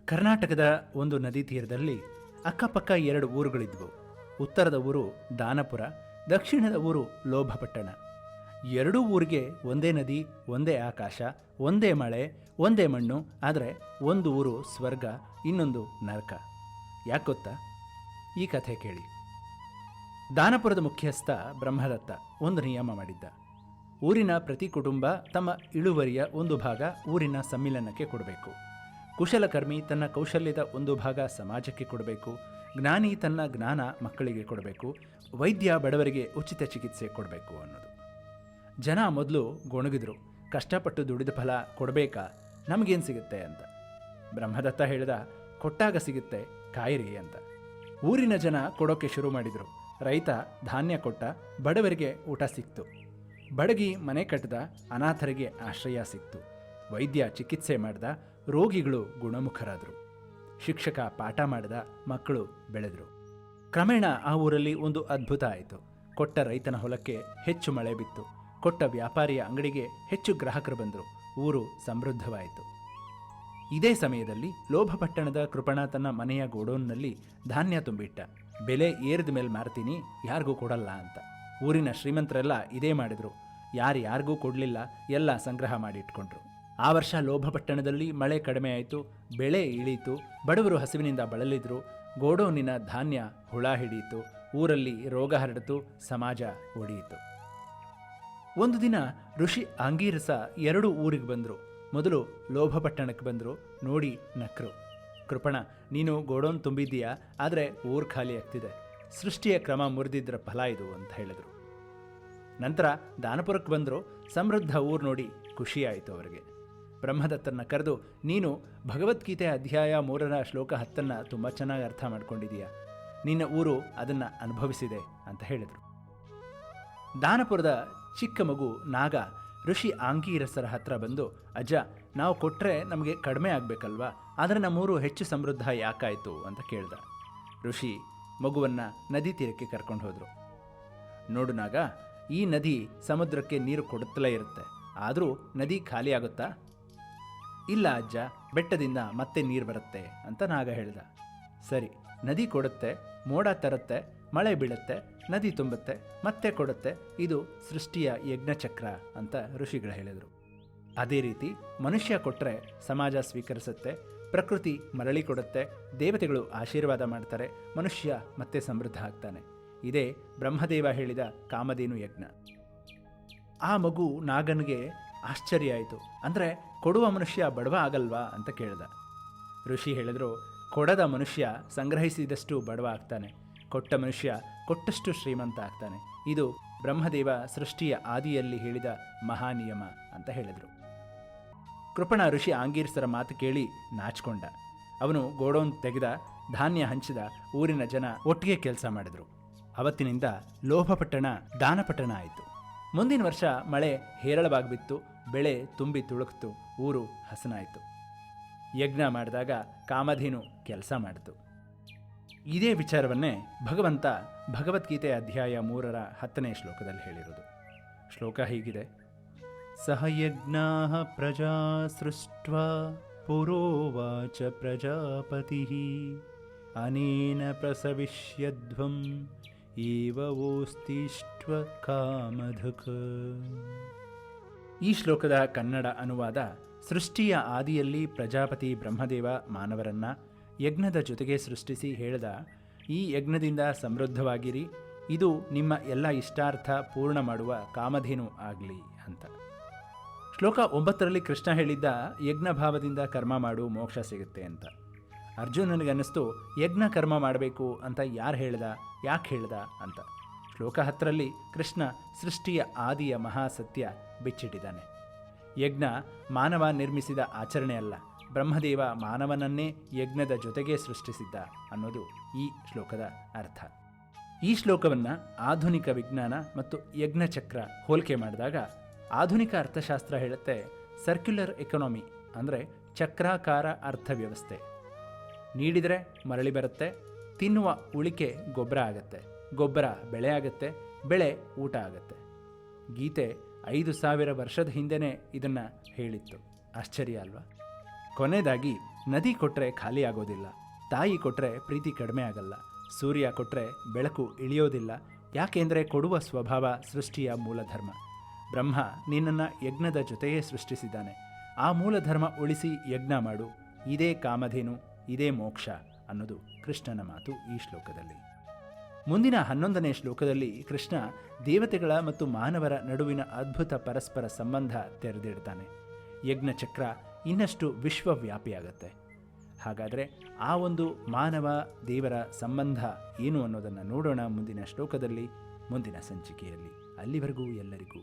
ಕರ್ನಾಟಕದ ಒಂದು ನದಿ ತೀರದಲ್ಲಿ ಅಕ್ಕಪಕ್ಕ ಎರಡು ಊರುಗಳಿದ್ವು. ಉತ್ತರದ ಊರು ದಾನಪುರ, ದಕ್ಷಿಣದ ಊರು ಲೋಭಪಟ್ಟಣ. ಎರಡೂ ಊರಿಗೆ ಒಂದೇ ನದಿ, ಒಂದೇ ಆಕಾಶ, ಒಂದೇ ಮಳೆ, ಒಂದೇ ಮಣ್ಣು. ಆದರೆ ಒಂದು ಊರು ಸ್ವರ್ಗ, ಇನ್ನೊಂದು ನರಕ. ಯಾಕೆ ಗೊತ್ತಾ? ಈ ಕಥೆ ಕೇಳಿ. ದಾನಪುರದ ಮುಖ್ಯಸ್ಥ ಬ್ರಹ್ಮದತ್ತ ಒಂದು ನಿಯಮ ಮಾಡಿದ್ದ. ಊರಿನ ಪ್ರತಿ ಕುಟುಂಬ ತಮ್ಮ ಇಳುವರಿಯ ಒಂದು ಭಾಗ ಊರಿನ ಸಮ್ಮಿಲನಕ್ಕೆ ಕೊಡಬೇಕು. ಕುಶಲಕರ್ಮಿ ತನ್ನ ಕೌಶಲ್ಯದ ಒಂದು ಭಾಗ ಸಮಾಜಕ್ಕೆ ಕೊಡಬೇಕು. ಜ್ಞಾನಿ ತನ್ನ ಜ್ಞಾನ ಮಕ್ಕಳಿಗೆ ಕೊಡಬೇಕು. ವೈದ್ಯ ಬಡವರಿಗೆ ಉಚಿತ ಚಿಕಿತ್ಸೆ ಕೊಡಬೇಕು ಅನ್ನೋದು. ಜನ ಮೊದಲು ಗೊಣಗಿದ್ರು. ಕಷ್ಟಪಟ್ಟು ದುಡಿದ ಫಲ ಕೊಡಬೇಕಾ, ನಮಗೇನು ಸಿಗುತ್ತೆ ಅಂತ. ಬ್ರಹ್ಮದತ್ತ ಹೇಳಿದ, ಕೊಟ್ಟಾಗ ಸಿಗುತ್ತೆ, ಕಾಯಿರಿ ಅಂತ. ಊರಿನ ಜನ ಕೊಡೋಕ್ಕೆ ಶುರು ಮಾಡಿದರು. ರೈತ ಧಾನ್ಯ ಕೊಟ್ಟ, ಬಡವರಿಗೆ ಊಟ ಸಿಕ್ತು. ಬಡಗಿ ಮನೆ ಕಟ್ಟಿದ, ಅನಾಥರಿಗೆ ಆಶ್ರಯ ಸಿಕ್ತು. ವೈದ್ಯ ಚಿಕಿತ್ಸೆ ಮಾಡಿದ, ರೋಗಿಗಳು ಗುಣಮುಖರಾದರು. ಶಿಕ್ಷಕ ಪಾಠ ಮಾಡಿದ, ಮಕ್ಕಳು ಬೆಳೆದರು. ಕ್ರಮೇಣ ಆ ಊರಲ್ಲಿ ಒಂದು ಅದ್ಭುತ ಆಯಿತು. ಕೊಟ್ಟ ರೈತನ ಹೊಲಕ್ಕೆ ಹೆಚ್ಚು ಮಳೆ ಬಿತ್ತು. ಕೊಟ್ಟ ವ್ಯಾಪಾರಿಯ ಅಂಗಡಿಗೆ ಹೆಚ್ಚು ಗ್ರಾಹಕರು ಬಂದರು. ಊರು ಸಮೃದ್ಧವಾಯಿತು. ಇದೇ ಸಮಯದಲ್ಲಿ ಲೋಭಪಟ್ಟಣದ ಕೃಪಣ ತನ್ನ ಮನೆಯ ಗೋಡೌನ್ನಲ್ಲಿ ಧಾನ್ಯ ತುಂಬಿಟ್ಟ. ಬೆಲೆ ಏರಿದ ಮೇಲೆ ಮಾರ್ತೀನಿ, ಯಾರಿಗೂ ಕೊಡಲ್ಲ ಅಂತ. ಊರಿನ ಶ್ರೀಮಂತರೆಲ್ಲ ಇದೇ ಮಾಡಿದ್ರು. ಯಾರಿಗೂ ಕೊಡಲಿಲ್ಲ, ಎಲ್ಲ ಸಂಗ್ರಹ ಮಾಡಿ ಇಟ್ಕೊಂಡ್ರು. ಆ ವರ್ಷ ಲೋಭಪಟ್ಟಣದಲ್ಲಿ ಮಳೆ ಕಡಿಮೆ ಆಯಿತು, ಬೆಳೆ ಇಳೀತು. ಬಡವರು ಹಸಿವಿನಿಂದ ಬಳಲಿದ್ರು. ಗೋಡೌನಿನ ಧಾನ್ಯ ಹುಳ ಹಿಡಿಯಿತು. ಊರಲ್ಲಿ ರೋಗ ಹರಡಿತು. ಸಮಾಜ ಒಡೆಯಿತು. ಒಂದು ದಿನ ಋಷಿ ಆಂಗೀರಸ ಎರಡೂ ಊರಿಗೆ ಬಂದರು. ಮೊದಲು ಲೋಭಪಟ್ಟಣಕ್ಕೆ ಬಂದರು. ನೋಡಿ ನಕ್ರು. ಕೃಪಣ, ನೀನು ಗೋಡೌನ್ ತುಂಬಿದ್ದೀಯಾ, ಆದರೆ ಊರು ಖಾಲಿ ಆಗ್ತಿದೆ. ಸೃಷ್ಟಿಯ ಕ್ರಮ ಮುರಿದಿದ್ದರ ಫಲ ಇದು ಅಂತ ಹೇಳಿದರು. ನಂತರ ದಾನಪುರಕ್ಕೆ ಬಂದರು. ಸಮೃದ್ಧ ಊರು ನೋಡಿ ಖುಷಿಯಾಯಿತು ಅವರಿಗೆ. ಬ್ರಹ್ಮದತ್ತನ್ನು ಕರೆದು, ನೀನು ಭಗವದ್ಗೀತೆ ಅಧ್ಯಾಯ 3 ಶ್ಲೋಕ 10 ತುಂಬ ಚೆನ್ನಾಗಿ ಅರ್ಥ ಮಾಡ್ಕೊಂಡಿದೀಯ. ನಿನ್ನ ಊರು ಅದನ್ನು ಅನುಭವಿಸಿದೆ ಅಂತ ಹೇಳಿದರು. ದಾನಪುರದ ಚಿಕ್ಕ ಮಗು ನಾಗ ಋಷಿ ಆಂಗೀರಸರ ಹತ್ರ ಬಂದು, ಅಜ್ಜ, ನಾವು ಕೊಟ್ಟರೆ ನಮಗೆ ಕಡಿಮೆ ಆಗಬೇಕಲ್ವಾ, ಆದರೆ ನಮ್ಮೂರು ಹೆಚ್ಚು ಸಮೃದ್ಧ ಯಾಕಾಯಿತು ಅಂತ ಕೇಳ್ದ. ಋಷಿ ಮಗುವನ್ನು ನದಿ ತೀರಕ್ಕೆ ಕರ್ಕೊಂಡು ಹೋದರು. ನೋಡು ನಾಗ, ಈ ನದಿ ಸಮುದ್ರಕ್ಕೆ ನೀರು ಕೊಡುತ್ತಲೇ ಇರುತ್ತೆ, ಆದರೂ ನದಿ ಖಾಲಿ ಆಗುತ್ತಾ? ಇಲ್ಲ ಅಜ್ಜ, ಬೆಟ್ಟದಿಂದ ಮತ್ತೆ ನೀರು ಬರುತ್ತೆ ಅಂತ ನಾಗ ಹೇಳ್ದ. ಸರಿ, ನದಿ ಕೊಡುತ್ತೆ, ಮೋಡ ತರುತ್ತೆ, ಮಳೆ ಬೀಳುತ್ತೆ, ನದಿ ತುಂಬುತ್ತೆ, ಮತ್ತೆ ಕೊಡುತ್ತೆ. ಇದು ಸೃಷ್ಟಿಯ ಯಜ್ಞಚಕ್ರ ಅಂತ ಋಷಿಗಳು ಹೇಳಿದರು. ಅದೇ ರೀತಿ ಮನುಷ್ಯ ಕೊಟ್ಟರೆ ಸಮಾಜ ಸ್ವೀಕರಿಸುತ್ತೆ, ಪ್ರಕೃತಿ ಮರಳಿ ಕೊಡುತ್ತೆ, ದೇವತೆಗಳು ಆಶೀರ್ವಾದ ಮಾಡ್ತಾರೆ, ಮನುಷ್ಯ ಮತ್ತೆ ಸಮೃದ್ಧ ಆಗ್ತಾನೆ. ಇದೇ ಬ್ರಹ್ಮದೇವ ಹೇಳಿದ ಕಾಮಧೇನು ಯಜ್ಞ. ಆ ಮಗು ನಾಗನಿಗೆ ಆಶ್ಚರ್ಯ ಆಯಿತು. ಅಂದರೆ ಕೊಡುವ ಮನುಷ್ಯ ಬಡವ ಆಗಲ್ವಾ ಅಂತ ಕೇಳ್ದ. ಋಷಿ ಹೇಳಿದ್ರು, ಕೊಡದ ಮನುಷ್ಯ ಸಂಗ್ರಹಿಸಿದಷ್ಟು ಬಡವ ಆಗ್ತಾನೆ, ಕೊಟ್ಟ ಮನುಷ್ಯ ಕೊಟ್ಟಷ್ಟು ಶ್ರೀಮಂತ ಆಗ್ತಾನೆ. ಇದು ಬ್ರಹ್ಮದೇವ ಸೃಷ್ಟಿಯ ಆದಿಯಲ್ಲಿ ಹೇಳಿದ ಮಹಾನಿಯಮ ಅಂತ ಹೇಳಿದರು. ಕೃಪಣ ಋಷಿ ಆಂಗೀರಸರ ಮಾತು ಕೇಳಿ ನಾಚಿಕೊಂಡ. ಅವನು ಗೋಡೌನ್ ತೆಗೆದ, ಧಾನ್ಯ ಹಂಚಿದ, ಊರಿನ ಜನ ಒಟ್ಟಿಗೆ ಕೆಲಸ ಮಾಡಿದರು. ಅವತ್ತಿನಿಂದ ಲೋಭಪಟ್ಟಣ ದಾನಪಟ್ಟಣ ಆಯಿತು. ಮುಂದಿನ ವರ್ಷ ಮಳೆ ಹೇರಳವಾಗಿ ಬಿತ್ತು, ಬೆಳೆ ತುಂಬಿ ತುಳುಕ್ತು, ಊರು ಹಸನಾಯಿತು. ಯಜ್ಞ ಮಾಡಿದಾಗ ಕಾಮಧೇನು ಕೆಲಸ ಮಾಡಿತು. ಇದೇ ವಿಚಾರವನ್ನೇ ಭಗವಂತ ಭಗವದ್ಗೀತೆ ಅಧ್ಯಾಯ 3 10ನೇ ಶ್ಲೋಕದಲ್ಲಿ ಹೇಳಿರೋದು. ಶ್ಲೋಕ ಹೀಗಿದೆ: ಸಹಯಜ್ಞಾ ಪ್ರಜಾ ಸೃಷ್ಟ್ವಾ ಪುರೋವಾಚ ಪ್ರಜಾಪತಿ ಅನೇನ ಪ್ರಸವಿಷ್ಯಧ್ವಂ ಏವೋಸ್ತಿಷ್ಟ್ವ ಕಾಮಧುಕ್. ಈ ಶ್ಲೋಕದ ಕನ್ನಡ ಅನುವಾದ: ಸೃಷ್ಟಿಯ ಆದಿಯಲ್ಲಿ ಪ್ರಜಾಪತಿ ಬ್ರಹ್ಮದೇವ ಮಾನವರನ್ನ ಯಜ್ಞದ ಜೊತೆಗೆ ಸೃಷ್ಟಿಸಿ ಹೇಳಿದ, ಈ ಯಜ್ಞದಿಂದ ಸಮೃದ್ಧವಾಗಿರಿ, ಇದು ನಿಮ್ಮ ಎಲ್ಲ ಇಷ್ಟಾರ್ಥ ಪೂರ್ಣ ಮಾಡುವ ಕಾಮಧೇನು ಆಗಲಿ ಅಂತ. ಶ್ಲೋಕ 9ರಲ್ಲಿ ಕೃಷ್ಣ ಹೇಳಿದ್ದ, ಯಜ್ಞ ಭಾವದಿಂದ ಕರ್ಮ ಮಾಡು, ಮೋಕ್ಷ ಸಿಗುತ್ತೆ ಅಂತ. ಅರ್ಜುನನಿಗನ್ನಿಸ್ತು, ಯಜ್ಞ ಕರ್ಮ ಮಾಡಬೇಕು ಅಂತ ಯಾರು ಹೇಳ್ದ, ಯಾಕೆ ಹೇಳ್ದ ಅಂತ. ಶ್ಲೋಕ 10ರಲ್ಲಿ ಕೃಷ್ಣ ಸೃಷ್ಟಿಯ ಆದಿಯ ಮಹಾಸತ್ಯ ಬಿಚ್ಚಿಟ್ಟಿದ್ದಾನೆ. ಯಜ್ಞ ಮಾನವ ನಿರ್ಮಿಸಿದ ಆಚರಣೆ ಅಲ್ಲ, ಬ್ರಹ್ಮದೇವ ಮಾನವನನ್ನೇ ಯಜ್ಞದ ಜೊತೆಗೆ ಸೃಷ್ಟಿಸಿದ್ದ ಅನ್ನೋದು ಈ ಶ್ಲೋಕದ ಅರ್ಥ. ಈ ಶ್ಲೋಕವನ್ನು ಆಧುನಿಕ ವಿಜ್ಞಾನ ಮತ್ತು ಯಜ್ಞಚಕ್ರ ಹೋಲಿಕೆ ಮಾಡಿದಾಗ ಆಧುನಿಕ ಅರ್ಥಶಾಸ್ತ್ರ ಹೇಳುತ್ತೆ, ಸರ್ಕ್ಯುಲರ್ ಎಕಾನಮಿ ಅಂದರೆ ಚಕ್ರಾಕಾರ ಅರ್ಥವ್ಯವಸ್ಥೆ. ನೀಡಿದರೆ ಮರಳಿ ಬರುತ್ತೆ, ತಿನ್ನುವ ಉಳಿಕೆ ಗೊಬ್ಬರ ಆಗುತ್ತೆ, ಗೊಬ್ಬರ ಬೆಳೆ ಆಗುತ್ತೆ, ಬೆಳೆ ಊಟ ಆಗುತ್ತೆ. ಗೀತೆ 5000 ವರ್ಷದ ಹಿಂದೆನೇ ಇದನ್ನು ಹೇಳಿತ್ತು. ಆಶ್ಚರ್ಯ ಅಲ್ವಾ? ಕೊನೆಯದಾಗಿ ನದಿ ಕೊಟ್ಟರೆ ಖಾಲಿ ಆಗೋದಿಲ್ಲ, ತಾಯಿ ಕೊಟ್ಟರೆ ಪ್ರೀತಿ ಕಡಿಮೆ ಆಗಲ್ಲ, ಸೂರ್ಯ ಕೊಟ್ಟರೆ ಬೆಳಕು ಇಳಿಯೋದಿಲ್ಲ. ಯಾಕೆಂದರೆ ಕೊಡುವ ಸ್ವಭಾವ ಸೃಷ್ಟಿಯ ಮೂಲಧರ್ಮ. ಬ್ರಹ್ಮ ನಿನ್ನನ್ನು ಯಜ್ಞದ ಜೊತೆಯೇ ಸೃಷ್ಟಿಸಿದ್ದಾನೆ. ಆ ಮೂಲಧರ್ಮ ಉಳಿಸಿ ಯಜ್ಞ ಮಾಡು. ಇದೇ ಕಾಮಧೇನು, ಇದೇ ಮೋಕ್ಷ ಅನ್ನೋದು ಕೃಷ್ಣನ ಮಾತು ಈ ಶ್ಲೋಕದಲ್ಲಿ. ಮುಂದಿನ 11ನೇ ಶ್ಲೋಕದಲ್ಲಿ ಕೃಷ್ಣ ದೇವತೆಗಳ ಮತ್ತು ಮಾನವರ ನಡುವಿನ ಅದ್ಭುತ ಪರಸ್ಪರ ಸಂಬಂಧ ತೆರೆದಿಡ್ತಾನೆ. ಯಜ್ಞಚಕ್ರ ಇನ್ನಷ್ಟು ವಿಶ್ವವ್ಯಾಪಿಯಾಗತ್ತೆ. ಹಾಗಾದರೆ ಆ ಒಂದು ಮಾನವ ದೇವರ ಸಂಬಂಧ ಏನು ಅನ್ನೋದನ್ನು ನೋಡೋಣ ಮುಂದಿನ ಶ್ಲೋಕದಲ್ಲಿ, ಮುಂದಿನ ಸಂಚಿಕೆಯಲ್ಲಿ. ಅಲ್ಲಿವರೆಗೂ ಎಲ್ಲರಿಗೂ